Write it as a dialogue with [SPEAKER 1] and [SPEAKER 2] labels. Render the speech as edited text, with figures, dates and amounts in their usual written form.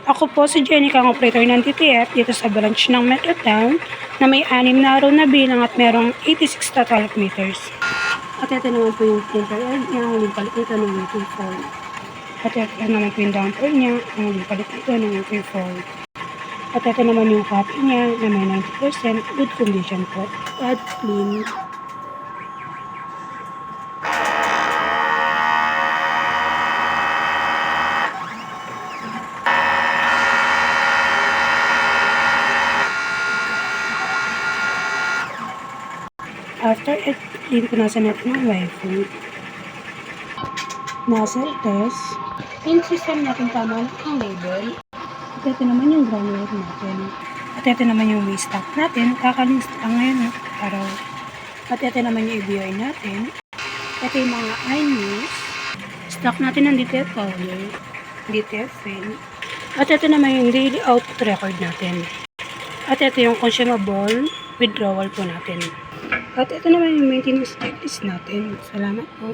[SPEAKER 1] Ako po si Jenny, ang operator ng DTF dito sa branch ng Metrotown na may 6 na araw na bilang at merong 86 total meters. At ito naman po yung printer end niya, ang huling palit nito ng meter foil. At ito naman po yung damper niya, ang huling palit nito ng meter foil. At ito naman yung copy niya na may 90% good condition po. At clean. After it, lipunasan natin ang wifi. Nozzle test. In system natin tama ang label. At ito naman yung ground wire natin. At ito naman yung waste stock natin. Kakalist lang ngayon araw. At ito naman yung EBI natin. Ito yung mga iNews. Stock natin ng DTF powder, DTF pen. At ito naman yung daily output record natin. At ito yung consumable withdrawal po natin. At ito naman yung maintenance checklist natin. Salamat po.